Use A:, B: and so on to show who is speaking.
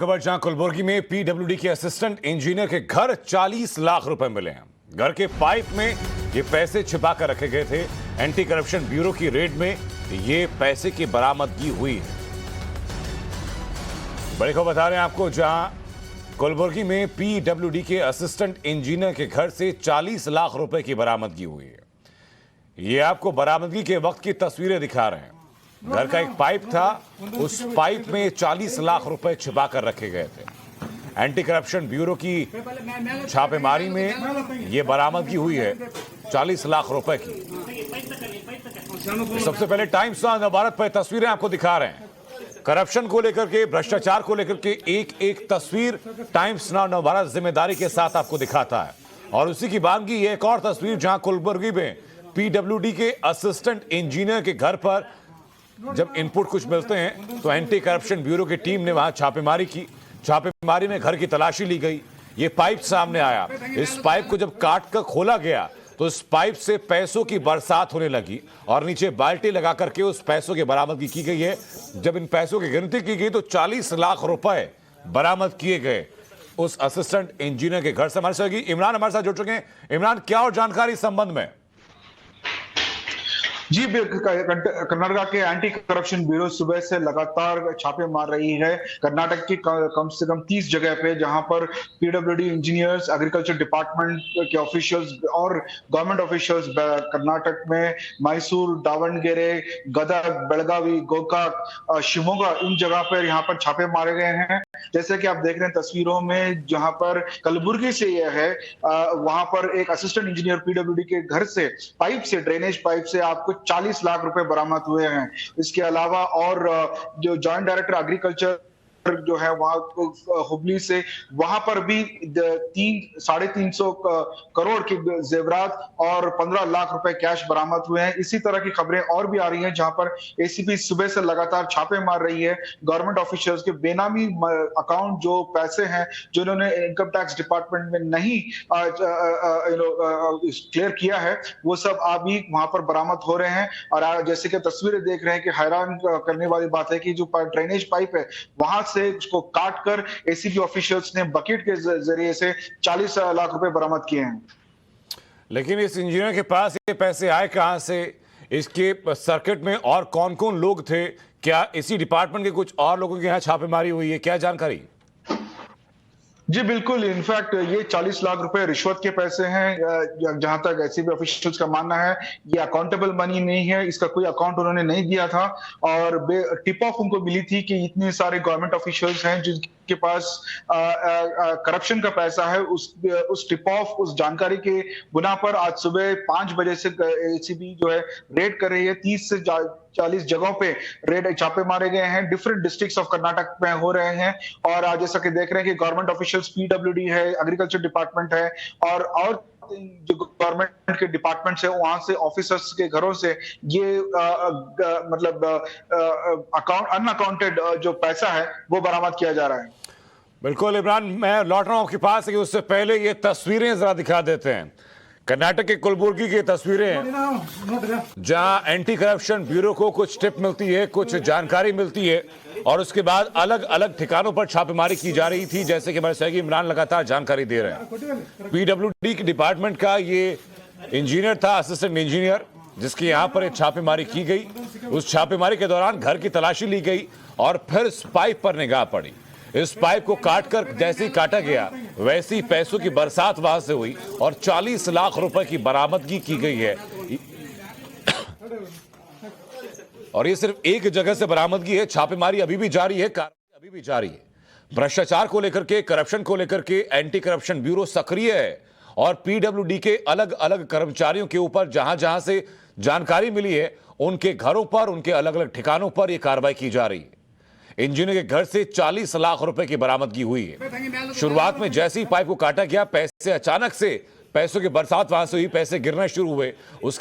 A: खबर जहां कुलबुर्गी में पीडब्ल्यूडी के असिस्टेंट इंजीनियर के घर 40 लाख रुपए मिले हैं। घर के पाइप में ये पैसे छिपा कर रखे गए थे। एंटी करप्शन ब्यूरो की रेड में ये पैसे की बरामदगी हुई है। बड़ी खबर बता रहे हैं आपको, जहां कुलबुर्गी में पीडब्ल्यूडी के असिस्टेंट इंजीनियर के घर से 40 लाख रुपए की बरामदगी हुई है। ये आपको बरामदगी के वक्त की तस्वीरें दिखा रहे हैं। घर का एक पाइप था, उस पाइप में 40 लाख रुपए छिपा कर रखे गए थे। एंटी करप्शन ब्यूरो की छापेमारी में यह बरामदगी हुई है 40 लाख रुपए की। सबसे पहले टाइम्स नव भारत पर तस्वीरें आपको दिखा रहे हैं। करप्शन को लेकर के, भ्रष्टाचार को लेकर के एक एक तस्वीर टाइम्स नव भारत जिम्मेदारी के साथ आपको दिखाता है। और उसी की बानगी एक और तस्वीर, जहां कुलबुर्गी में पीडब्ल्यूडी के असिस्टेंट इंजीनियर के घर पर जब इनपुट कुछ मिलते हैं तो एंटी करप्शन ब्यूरो की टीम ने वहां छापेमारी की। छापेमारी में घर की तलाशी ली गई। ये पाइप सामने आया। इस पाइप को जब काट कर खोला गया तो इस पाइप से पैसों की बरसात होने लगी और नीचे बाल्टी लगा करके उस पैसों की बरामदगी की गई है। जब इन पैसों की गिनती की गई तो 40 लाख रुपए बरामद किए गए उस असिस्टेंट इंजीनियर के घर से। हमारे सहयोगी इमरान हमारे साथ जुड़ चुके हैं। इमरान, क्या और जानकारी इस संबंध में?
B: जी, कर्नाटक के एंटी करप्शन ब्यूरो सुबह से लगातार छापे मार रही है। कर्नाटक की कम से कम 30 जगह पे, जहां पर पीडब्ल्यूडी इंजीनियर्स, एग्रीकल्चर डिपार्टमेंट के ऑफिशियल्स और गवर्नमेंट ऑफिशियल्स कर्नाटक में मैसूर, दावणगेरे, गदग, बेलगावी, गोकाक, शिवमोगा, इन जगह पर यहाँ पर छापे मारे गए हैं। जैसे कि आप देख रहे हैं तस्वीरों में, जहां पर कलबुर्गी से यह है, वहां पर एक असिस्टेंट इंजीनियर पीडब्ल्यूडी के घर से पाइप से, ड्रेनेज पाइप से आपको 40 लाख रुपए बरामद हुए हैं। इसके अलावा और जो जॉइंट डायरेक्टर एग्रीकल्चर जो है वहां हुबली से, वहां पर भी 350 करोड़ के जेवरात और 15 लाख रुपए कैश बरामद हुए हैं। इसी तरह की खबरें और भी आ रही हैं, जहां पर एसीपी सुबह से लगातार छापे मार रही है। गवर्नमेंट ऑफिशियल्स के बेनामी अकाउंट, जो पैसे हैं जिन्होंने इनकम टैक्स डिपार्टमेंट में नहीं क्लियर किया है, वो सब अभी वहां पर बरामद हो रहे हैं। और जैसे कि तस्वीरें देख रहे हैं कि हैरान करने वाली बात है कि जो ड्रेनेज पाइप है वहां से उसको काटकर एसीपी ऑफिशियल्स ने बकेट के जरिए से 40 लाख रुपए बरामद किए हैं।
A: लेकिन इस इंजीनियर के पास ये पैसे आए कहां से? इसके सर्किट में और कौन कौन लोग थे? क्या इसी डिपार्टमेंट के कुछ और लोगों के यहाँ छापेमारी हुई है? क्या जानकारी?
B: जी बिल्कुल, इनफैक्ट ये 40 लाख रुपए रिश्वत के पैसे हैं। जहां तक एसीबी ऑफिशियल्स का मानना है, ये अकाउंटेबल मनी नहीं है, इसका कोई अकाउंट उन्होंने नहीं दिया था। और टिप ऑफ उनको मिली थी कि इतने सारे गवर्नमेंट ऑफिशियल्स हैं जिनके पास करप्शन का पैसा है। उस टिप ऑफ, उस जानकारी के बुना पर आज सुबह 5 बजे से एसीबी जो है रेड कर रही है। 30 से 40 जगहों पे रेड छापे मारे गए हैं। डिफरेंट डिस्ट्रिक्ट्स ऑफ कर्नाटक में हो रहे हैं। और आज जैसा कि देख रहे हैं कि गवर्नमेंट ऑफिशियल्स, पीडब्ल्यूडी है, एग्रीकल्चर डिपार्टमेंट है और जो गवर्नमेंट के डिपार्टमेंट है, वहां से ऑफिसर्स के घरों से ये मतलब अनअकाउंटेड जो पैसा है वो बरामद किया जा रहा है।
A: बिल्कुल इमरान, मैं लौट रहा हूं आपके पास कि उससे पहले ये तस्वीरें जरा दिखा देते हैं। कर्नाटक के कुलबुर्गी की तस्वीरें हैं, जहां एंटी करप्शन ब्यूरो को कुछ टिप मिलती है, कुछ जानकारी मिलती है और उसके बाद अलग अलग ठिकानों पर छापेमारी की जा रही थी। जैसे कि हमारे सहयोगी इमरान लगातार जानकारी दे रहे हैं। पीडब्ल्यूडी के डिपार्टमेंट का ये इंजीनियर था, असिस्टेंट इंजीनियर, जिसकी यहां पर एक छापेमारी की गई। उस छापेमारी के दौरान घर की तलाशी ली गई और फिर इस पाइप पर निगाह पड़ी। इस पाइप को काटकर जैसे ही काटा गया वैसे ही पैसों की बरसात वहां से हुई और 40 लाख रुपए की बरामदगी की गई है। और ये सिर्फ एक जगह से बरामदगी है। छापेमारी अभी भी जारी है, कार्रवाई अभी भी जारी है। भ्रष्टाचार को लेकर के, करप्शन को लेकर के एंटी करप्शन ब्यूरो सक्रिय है और पीडब्ल्यूडी के अलग अलग कर्मचारियों के ऊपर जहां जहां से जानकारी मिली है, उनके घरों पर, उनके अलग अलग ठिकानों पर यह कार्रवाई की जा रही है। इंजीनियर के घर से 40 लाख रुपए की बरामदगी हुई है। शुरुआत में जैसे ही पाइप को काटा गया, पैसे अचानक से, पैसों की बरसात वहां से हुई, पैसे गिरना शुरू हुए।